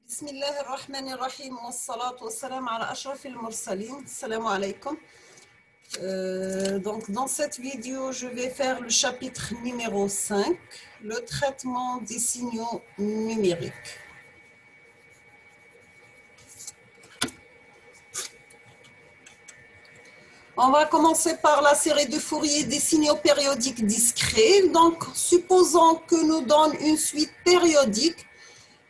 بسم الله الرحمن الرحيم والصلاة والسلام على أشرف المرسلين. Assalamu alaikum. Donc dans cette vidéo, je vais faire le chapitre numéro 5, le traitement des signaux numériques. On va commencer par la série de Fourier des signaux périodiques discrets. Donc, supposons que nous donne une suite périodique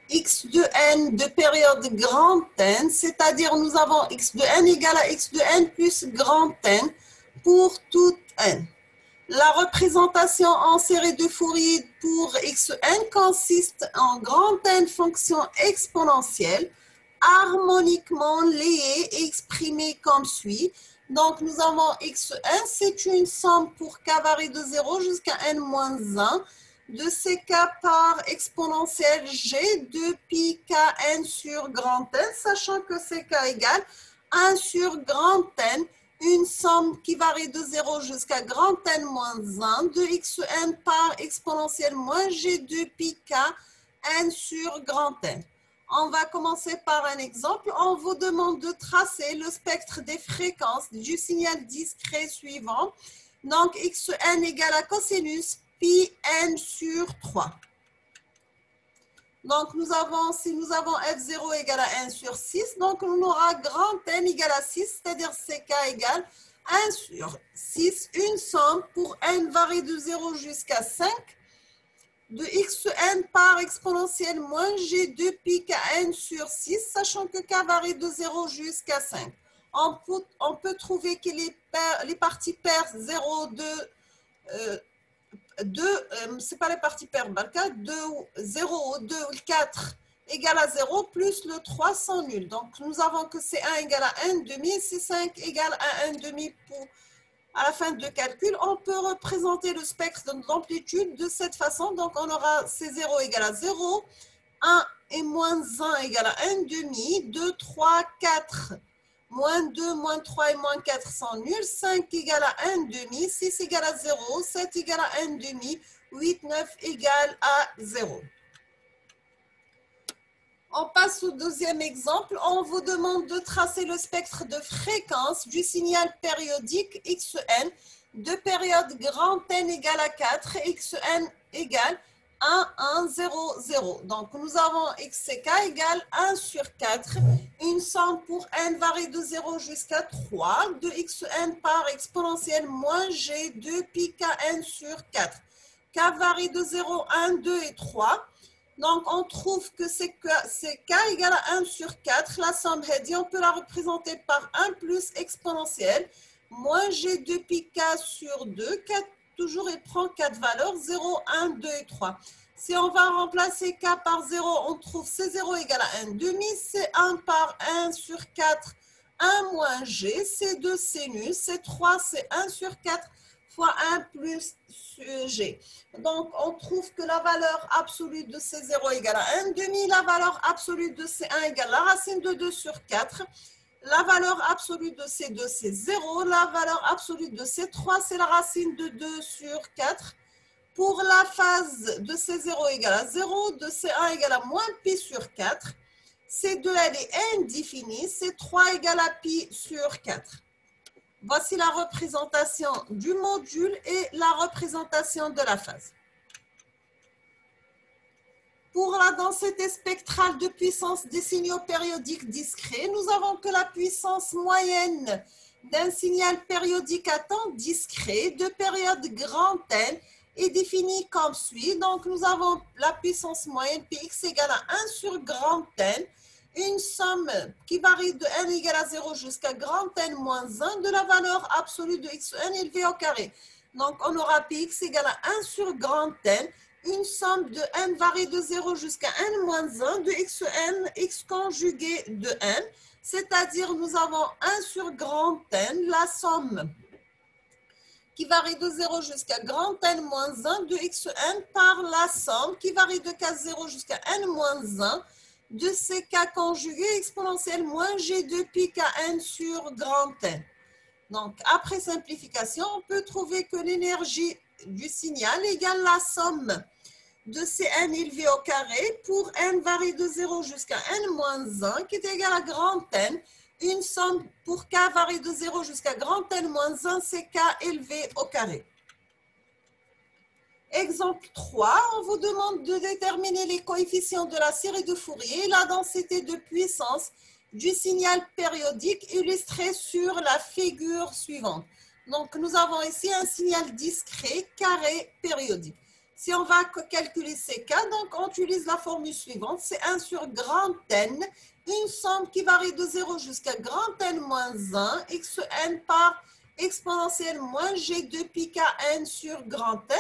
x de n de période grand N, c'est-à-dire nous avons x de n égale à x de n plus grand N pour tout n. La représentation en série de Fourier pour x de n consiste en grand N fonction exponentielle, harmoniquement liée et exprimée comme suit. Donc, nous avons x de n, c'est une somme pour k varie de 0 jusqu'à n moins 1 de ck par exponentielle g de pi kn sur grand N, sachant que ck égale 1 sur grand N, une somme qui varie de 0 jusqu'à grand N moins 1 de x de n par exponentielle moins g de pi k n sur grand N. On va commencer par un exemple. On vous demande de tracer le spectre des fréquences du signal discret suivant. Donc, x de n égale à cosinus pi n sur 3. Donc, si nous avons f0 égale à 1 sur 6, donc on aura grand N égale à 6, c'est-à-dire ck égale 1 sur 6, une somme pour n varie de 0 jusqu'à 5 de x de n par exponentielle moins g de pi kn sur 6, sachant que k varie de 0 jusqu'à 5. On peut trouver que les parties paires 0, 2, c'est pas les parties paires, 2, 0, 2, 4 égale à 0 plus le 3 sont nuls. Donc, nous avons que C1 égale à 1 demi et C5 égale à 1 demi pour... À la fin de calcul, on peut représenter le spectre d'amplitude de cette façon. Donc, on aura C0 égale à 0, 1 et moins 1 égale à 1 demi, 2, 3, 4, moins 2, moins 3 et moins 4 sont nuls, 5 égale à 1 demi, 6 égale à 0, 7 égale à 1 demi, 8, 9 égale à 0. On passe au deuxième exemple. On vous demande de tracer le spectre de fréquence du signal périodique x de n de période grand N égale à 4 et x de n égale 1, 1, 0, 0. Donc, nous avons xck égale 1 sur 4, une somme pour n varie de 0 jusqu'à 3 de x de n par exponentielle moins g de pi kn sur 4. K varie de 0, 1, 2 et 3. Donc, on trouve que c'est k égale à 1 sur 4. La somme on peut la représenter par 1 plus exponentielle, moins g de pi k sur 2. 4, toujours, il prend 4 valeurs, 0, 1, 2 et 3. Si on va remplacer k par 0, on trouve C0 égale à 1 demi, C1 par 1 sur 4, 1 moins g, C2 c'est nul, C3 c'est 1 sur 4 fois 1 plus g. Donc, on trouve que la valeur absolue de C0 égale à 1 demi, la valeur absolue de C1 égale la racine de 2 sur 4, la valeur absolue de C2 c'est 0, la valeur absolue de C3 c'est la racine de 2 sur 4. Pour la phase de C0 égale à 0, de C1 égale à moins pi sur 4, C2 elle est indéfinie, C3 égale à pi sur 4. Voici la représentation du module et la représentation de la phase. Pour la densité spectrale de puissance des signaux périodiques discrets, nous avons que la puissance moyenne d'un signal périodique à temps discret de période grand N est définie comme suit. Donc, nous avons la puissance moyenne Px égale à 1 sur grand N, une somme qui varie de n égale à 0 jusqu'à grand N moins 1 de la valeur absolue de x de n élevée au carré. Donc, on aura Px égale à 1 sur grand N, une somme de n varie de 0 jusqu'à n moins 1 de x de n, x conjugué de n, c'est-à-dire nous avons 1 sur grand N, la somme qui varie de 0 jusqu'à grand N moins 1 de x de n par la somme qui varie de k0 jusqu'à n moins 1 de ck conjugué exponentielle moins g de pi kn sur grand N. Donc, après simplification, on peut trouver que l'énergie du signal égale la somme de Cn élevé au carré pour n varie de 0 jusqu'à n moins 1 qui est égal à grand N. Une somme pour k varie de 0 jusqu'à grand N moins 1, c'est k élevé au carré. Exemple 3, on vous demande de déterminer les coefficients de la série de Fourier et la densité de puissance du signal périodique illustré sur la figure suivante. Donc, nous avons ici un signal discret, carré, périodique. Si on va calculer ces cas, donc on utilise la formule suivante, c'est 1 sur grand N, une somme qui varie de 0 jusqu'à grand N moins 1, xn par exponentielle moins g de pi kn sur grand N,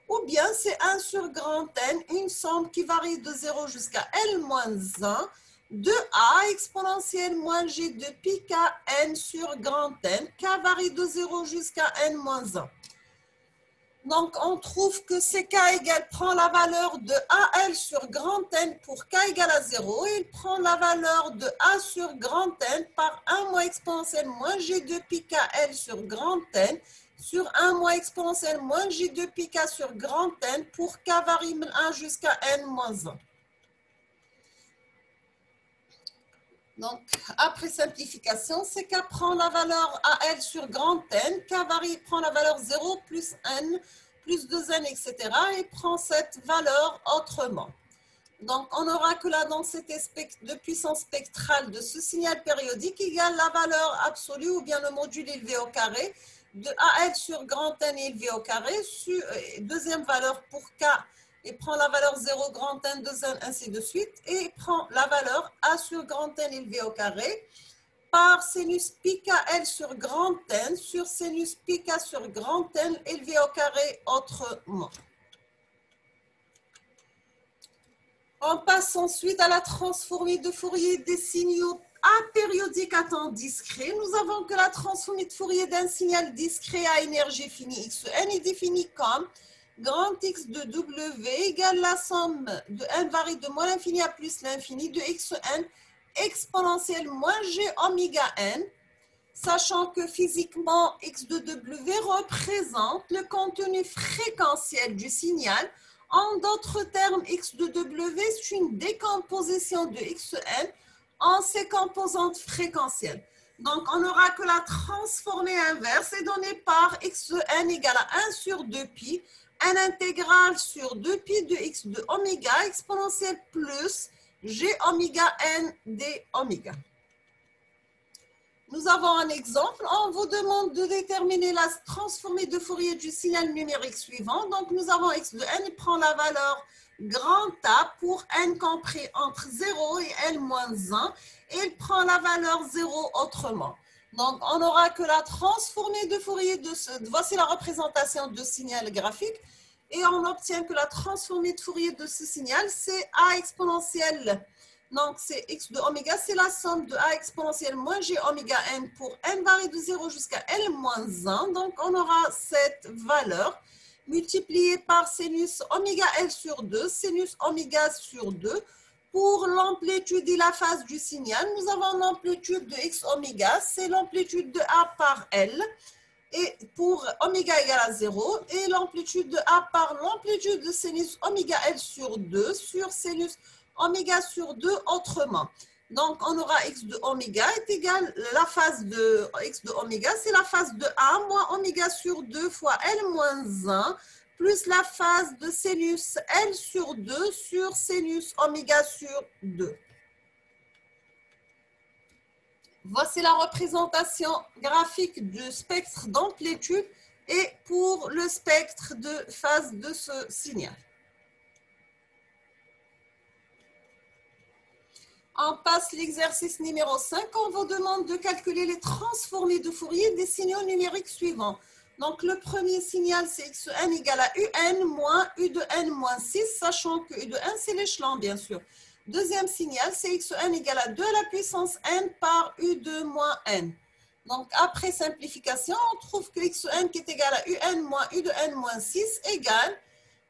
ou bien c'est 1 sur grand N, une somme qui varie de 0 jusqu'à L moins 1, de A exponentielle moins G de pi k n sur grand N, k varie de 0 jusqu'à N moins 1. Donc, on trouve que CK égale prend la valeur de AL sur grand N pour K égale à 0. Et il prend la valeur de A sur grand N par 1 moins exponentielle moins G de pi KL sur grand N sur 1 moins exponentielle moins G de pi K sur grand N pour K varie 1 jusqu'à N moins 1. Donc, après simplification, CK prend la valeur AL sur grand N, K varie prend la valeur 0 plus N, plus 2N, etc. et prend cette valeur autrement. Donc, on aura que la densité de puissance spectrale de ce signal périodique égale la valeur absolue ou bien le module élevé au carré de AL sur grand N élevé au carré, deuxième valeur pour K, et prend la valeur 0 grand N, 2N, ainsi de suite, et prend la valeur A sur grand N élevé au carré par sinus pi KL sur grand N sur sinus pi K sur grand N élevé au carré autrement. On passe ensuite à la transformée de Fourier des signaux apériodiques à temps discret. Nous avons que la transformée de Fourier d'un signal discret à énergie finie xn est définie comme grand X de W égale la somme de n varie de moins l'infini à plus l'infini de xn exponentielle moins g oméga n, sachant que physiquement x de W représente le contenu fréquentiel du signal. En d'autres termes, x de W, c'est une décomposition de xn en ses composantes fréquentielles. Donc, on n'aura que la transformée inverse est donnée par x de n égale à 1 sur 2 pi, n intégrale sur 2 pi de x de oméga exponentielle plus g oméga n d oméga. Nous avons un exemple. On vous demande de déterminer la transformée de Fourier du signal numérique suivant. Donc, nous avons x de n, il prend la valeur grand A pour n compris entre 0 et n moins 1. Et il prend la valeur 0 autrement. Donc, on n'aura que la transformée de Fourier de ce... Voici la représentation de signal graphique. Et on obtient que la transformée de Fourier de ce signal, c'est A exponentielle. Donc, c'est x de oméga, c'est la somme de A exponentielle moins g oméga n pour n varie de 0 jusqu'à L moins 1. Donc, on aura cette valeur multipliée par sinus oméga L sur 2, sinus oméga sur 2. Pour l'amplitude et la phase du signal, nous avons l'amplitude de x oméga, c'est l'amplitude de A par L. Et pour oméga égale à 0, et l'amplitude de A par l'amplitude de sinus oméga L sur 2 sur sinus oméga sur 2 autrement. Donc, on aura x de oméga est égal, la phase de x de oméga, c'est la phase de A moins oméga sur 2 fois L moins 1, plus la phase de sinus L sur 2 sur sinus oméga sur 2. Voici la représentation graphique du spectre d'amplitude et pour le spectre de phase de ce signal. On passe l'exercice numéro 5. On vous demande de calculer les transformées de Fourier des signaux numériques suivants. Donc, le premier signal, c'est xn égale à un moins u de n moins 6, sachant que u de n, c'est l'échelon, bien sûr. Deuxième signal, c'est xn égale à 2 à la puissance n par u2 moins n. Donc, après simplification, on trouve que xn qui est égal à un moins u de n moins 6 égale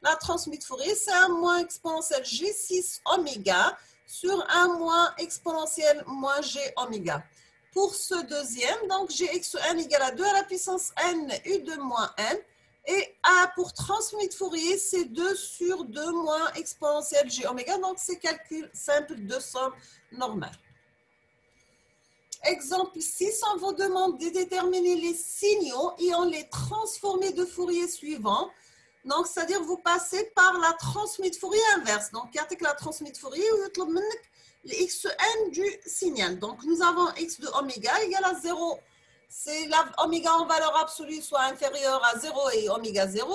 la transmise de Fourier, c'est 1 moins exponentielle g6 oméga sur 1 moins exponentielle moins g oméga. Pour ce deuxième, donc gxn égale à 2 à la puissance n u2 moins n. Et A pour transmis de Fourier, c'est 2 sur 2 moins exponentielle G oméga. Donc, c'est calcul simple de somme normale. Exemple 6, on vous demande de déterminer les signaux et on les transformer de Fourier suivant. Donc, c'est-à-dire vous passez par la transmis de Fourier inverse. Donc, il y a la transmis de Fourier ou le xn du signal. Donc, nous avons x de oméga égale à 0. C'est la oméga en valeur absolue soit inférieure à 0 et oméga 0.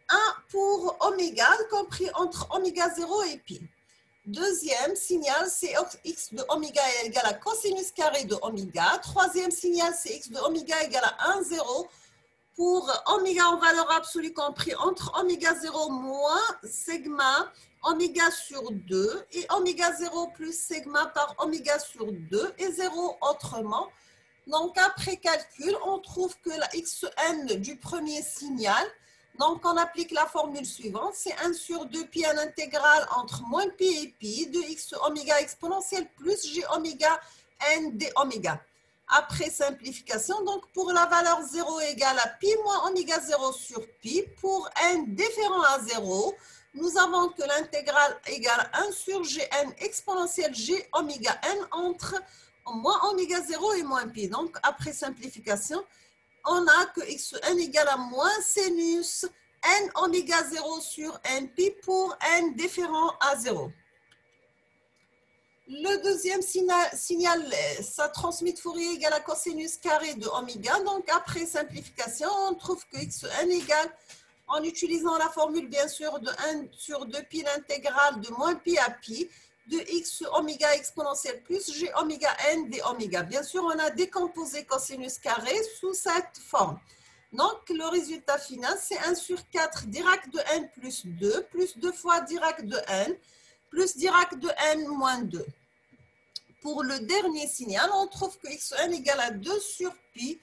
1 pour oméga, compris entre oméga 0 et pi. Deuxième signal, c'est x de oméga égale à cosinus carré de oméga. Troisième signal, c'est x de oméga égale à 1, 0 pour oméga en valeur absolue compris entre oméga 0 moins sigma oméga sur 2 et oméga 0 plus sigma par oméga sur 2 et 0 autrement. Donc, après calcul, on trouve que la xn du premier signal, donc on applique la formule suivante, c'est 1 sur 2 pi en intégrale entre moins pi et pi de x oméga exponentielle plus g oméga n d oméga. Après simplification, donc pour la valeur 0 égale à pi moins oméga 0 sur pi, pour n différent à 0, nous avons que l'intégrale égale 1 sur gn exponentielle g oméga n entre moins oméga 0 et moins pi. Donc, après simplification, on a que xn égale à moins sinus n oméga 0 sur n pi pour n différent à 0. Le deuxième signal, ça transmet de Fourier égale à cosinus carré de oméga. Donc, après simplification, on trouve que xn égale, en utilisant la formule bien sûr de 1 sur 2 pi l'intégrale de moins pi à pi, de x oméga exponentielle plus g oméga n d oméga. Bien sûr, on a décomposé cosinus carré sous cette forme. Donc, le résultat final, c'est 1 sur 4 Dirac de n plus 2 fois Dirac de n, plus Dirac de n moins 2. Pour le dernier signal, on trouve que xn égale à 2 sur pi,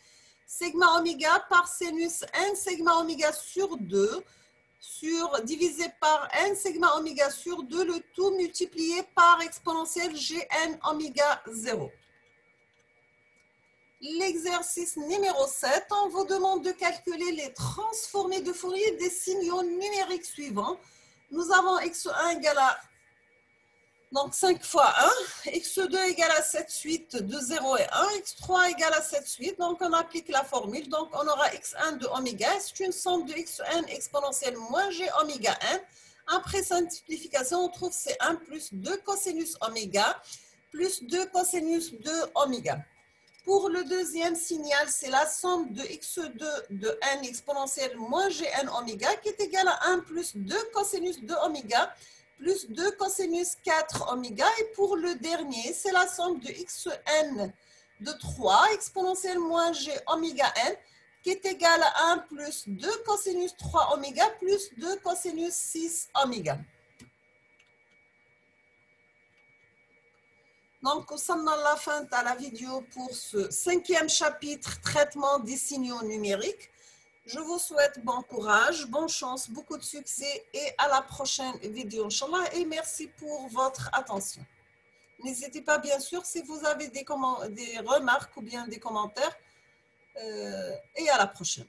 sigma oméga par sinus n sigma oméga sur 2, divisé par n sigma oméga sur 2, le tout multiplié par exponentielle gn oméga 0. L'exercice numéro 7, on vous demande de calculer les transformés de Fourier des signaux numériques suivants. Nous avons x1 égale à donc 5 fois 1, x2 égale à 7 suite de 0 et 1, x3 égale à 7 suite, donc on applique la formule, donc on aura x1 de oméga, c'est une somme de xn exponentielle moins g oméga n. Après simplification, on trouve c'est 1 plus 2 cosinus oméga plus 2 cosinus de oméga. Pour le deuxième signal, c'est la somme de x2 de n exponentielle moins gn oméga qui est égale à 1 plus 2 cosinus de oméga plus 2 cosinus 4 oméga. Et pour le dernier, c'est la somme de xn de 3 exponentielle moins g oméga n qui est égale à 1 plus 2 cosinus 3 oméga plus 2 cosinus 6 oméga. Donc, nous sommes à la fin de la vidéo pour ce 5e chapitre, traitement des signaux numériques. Je vous souhaite bon courage, bonne chance, beaucoup de succès et à la prochaine vidéo, Inch'Allah, et merci pour votre attention. N'hésitez pas, bien sûr, si vous avez des remarques ou bien des commentaires, et à la prochaine.